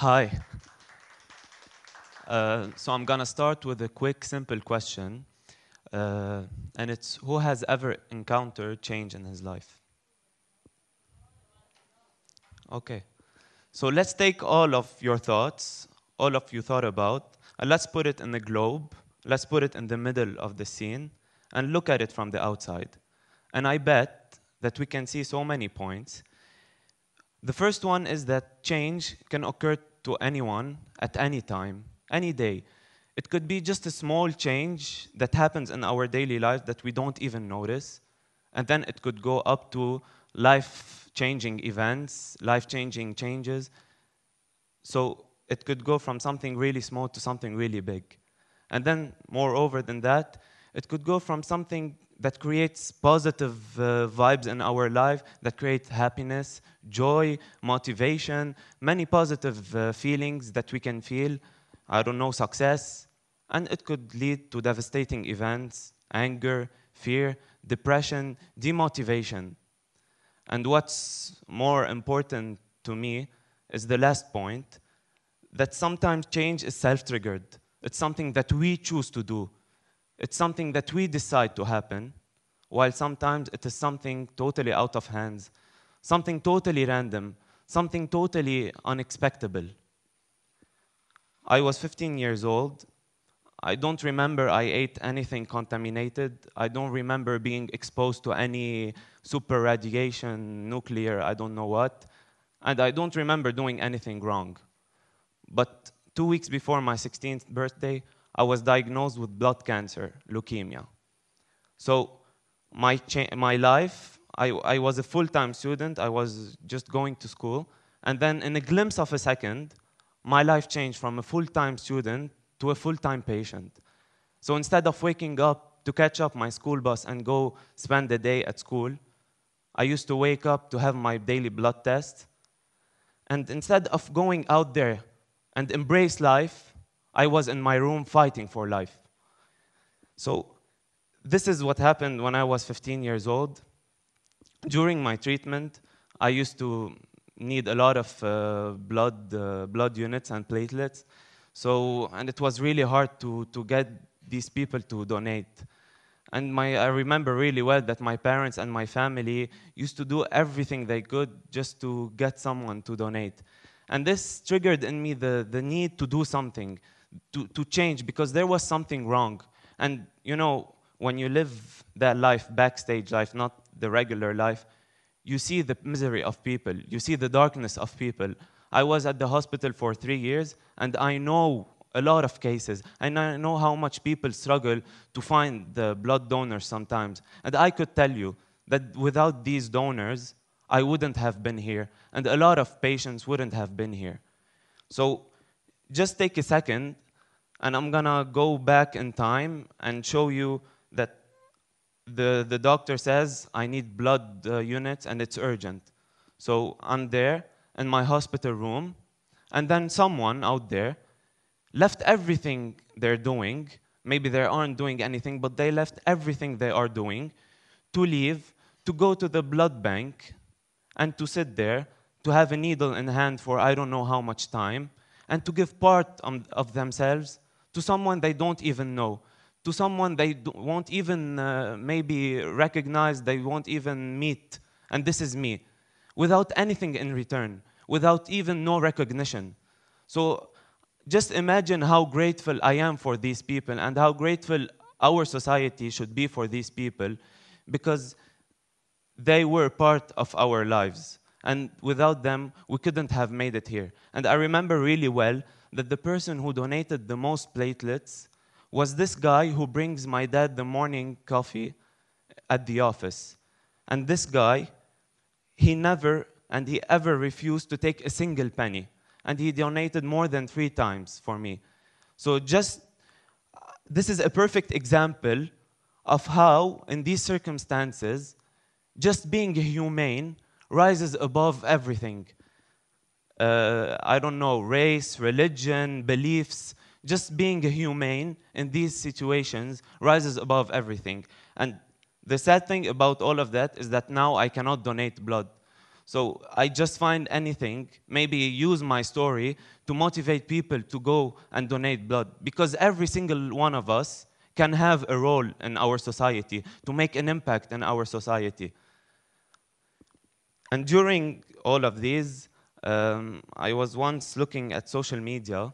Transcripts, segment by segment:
Hi. So I'm gonna start with a quick, simple question, and it's who has ever encountered change in his life? Okay. So let's take all of your thoughts, all of you thought about, and let's put it in the globe. Let's put it in the middle of the scene and look at it from the outside. And I bet that we can see so many points. The first one is that change can occur to anyone at any time, any day. It could be just a small change that happens in our daily life that we don't even notice. And then it could go up to life-changing events, life-changing changes. So it could go from something really small to something really big. And then, moreover than that, it could go from something that creates positive vibes in our life, that creates happiness, joy, motivation, many positive feelings that we can feel, I don't know, success. And it could lead to devastating events, anger, fear, depression, demotivation. And what's more important to me is the last point, that sometimes change is self-triggered. It's something that we choose to do. It's something that we decide to happen, while sometimes it is something totally out of hands, something totally random, something totally unexpected. I was 15 years old. I don't remember I ate anything contaminated. I don't remember being exposed to any super radiation, nuclear, I don't know what. And I don't remember doing anything wrong. But 2 weeks before my 16th birthday, I was diagnosed with blood cancer, leukemia. So my life, I was a full-time student. I was just going to school. And then in a glimpse of a second, my life changed from a full-time student to a full-time patient. So instead of waking up to catch up my school bus and go spend the day at school, I used to wake up to have my daily blood test. And instead of going out there and embrace life, I was in my room fighting for life. So this is what happened when I was 15 years old. During my treatment, I used to need a lot of blood units and platelets. And it was really hard to get these people to donate. And I remember really well that my parents and my family used to do everything they could just to get someone to donate. And this triggered in me the need to do something, to change, because there was something wrong. And you know, when you live that life, backstage life, not the regular life, you see the misery of people, you see the darkness of people. I was at the hospital for 3 years, and I know a lot of cases, and I know how much people struggle to find the blood donors sometimes. And I could tell you that without these donors, I wouldn't have been here, and a lot of patients wouldn't have been here. So just take a second, and I'm gonna go back in time and show you that the doctor says, I need blood units, and it's urgent. So I'm there in my hospital room, and then someone out there left everything they're doing. Maybe they aren't doing anything, but they left everything they are doing to leave, to go to the blood bank, and to sit there, to have a needle in hand for I don't know how much time, and to give part of themselves to someone they don't even know, to someone they won't even maybe recognize, they won't even meet. And this is me, without anything in return, without even no recognition. So just imagine how grateful I am for these people, and how grateful our society should be for these people, because they were part of our lives. And without them, we couldn't have made it here. And I remember really well that the person who donated the most platelets was this guy who brings my dad the morning coffee at the office. And this guy, he never and he ever refused to take a single penny. And he donated more than 3 times for me. So this is a perfect example of how, in these circumstances, just being humane rises above everything. I don't know, race, religion, beliefs. Just being humane in these situations rises above everything. And the sad thing about all of that is that now I cannot donate blood. So I just find anything, maybe use my story to motivate people to go and donate blood. Because every single one of us can have a role in our society, to make an impact in our society. And during all of these, I was once looking at social media,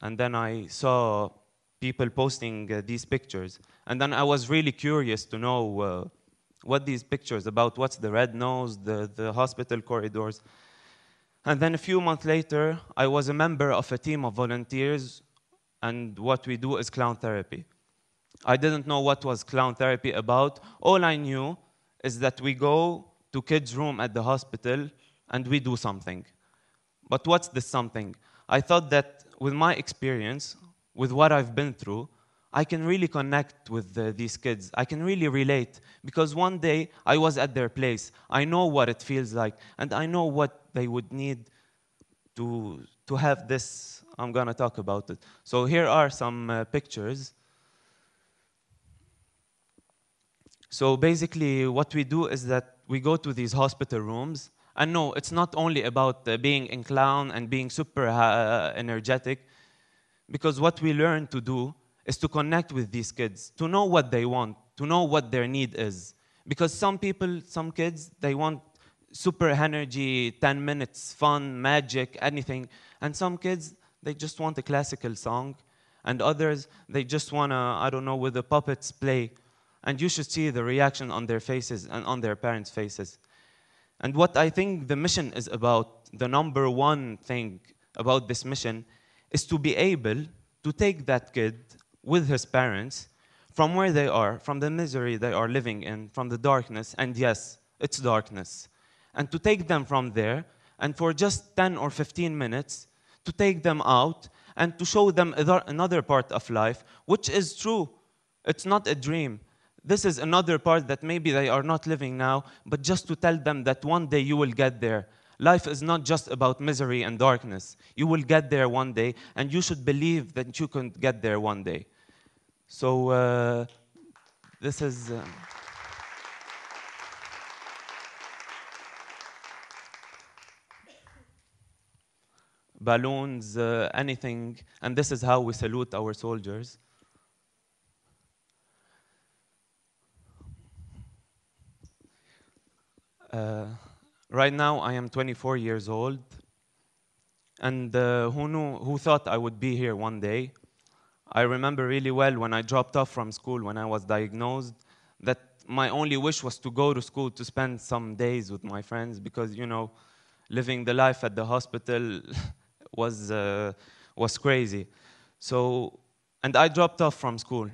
and then I saw people posting these pictures. And then I was really curious to know what these pictures about, what's the red nose, the hospital corridors. And then a few months later, I was a member of a team of volunteers, and what we do is clown therapy. I didn't know what was clown therapy about. All I knew is that we go to kids' room at the hospital and we do something. But what's this something? I thought that with my experience, with what I've been through, I can really connect with these kids. I can really relate, because one day I was at their place. I know what it feels like, and I know what they would need to have this. I'm gonna talk about it. So here are some pictures. So basically what we do is that we go to these hospital rooms, and no, it's not only about being in clown and being super energetic, because what we learn to do is to connect with these kids, to know what they want, to know what their need is. Because some people, some kids, they want super energy, 10 minutes, fun, magic, anything. And some kids, they just want a classical song. And others, they just want to, I don't know, with the puppets play. And you should see the reaction on their faces and on their parents' faces. And what I think the mission is about, the number one thing about this mission, is to be able to take that kid with his parents from where they are, from the misery they are living in, from the darkness, and yes, it's darkness, and to take them from there, and for just 10 or 15 minutes, to take them out and to show them another part of life, which is true. It's not a dream. This is another part that maybe they are not living now, but just to tell them that one day you will get there. Life is not just about misery and darkness. You will get there one day, and you should believe that you can get there one day. So this is... balloons, anything, and this is how we salute our soldiers. Right now, I am 24 years old, and who thought I would be here one day? I remember really well when I dropped off from school, when I was diagnosed, that my only wish was to go to school to spend some days with my friends, because, you know, living the life at the hospital was crazy. So, and I dropped off from school.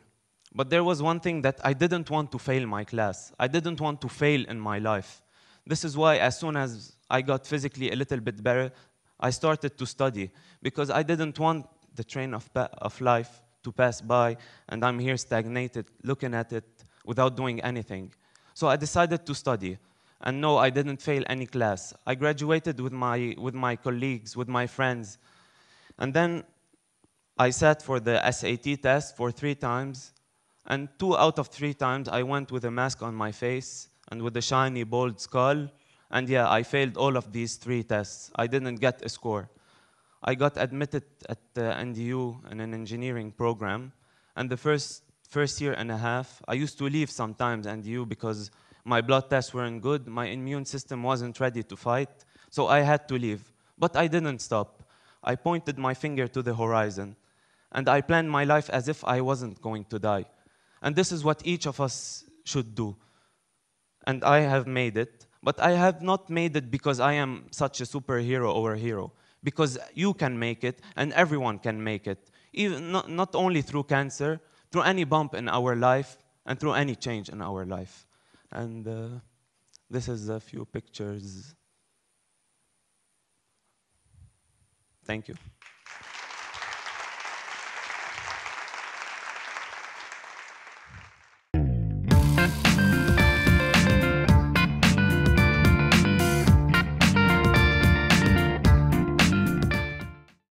But there was one thing that I didn't want to fail my class. I didn't want to fail in my life. This is why as soon as I got physically a little bit better, I started to study, because I didn't want the train of life to pass by and I'm here stagnated, looking at it without doing anything. So I decided to study. And no, I didn't fail any class. I graduated with my colleagues, with my friends. And then I sat for the SAT test for 3 times. And 2 out of 3 times, I went with a mask on my face and with a shiny, bald skull. And yeah, I failed all of these 3 tests. I didn't get a score. I got admitted at NDU in an engineering program. And the first year and a half, I used to leave sometimes NDU because my blood tests weren't good, my immune system wasn't ready to fight, so I had to leave. But I didn't stop. I pointed my finger to the horizon, and I planned my life as if I wasn't going to die. And this is what each of us should do. And I have made it, but I have not made it because I am such a superhero or a hero. Because you can make it, and everyone can make it. Even not only through cancer, through any bump in our life, and through any change in our life. And this is a few pictures. Thank you.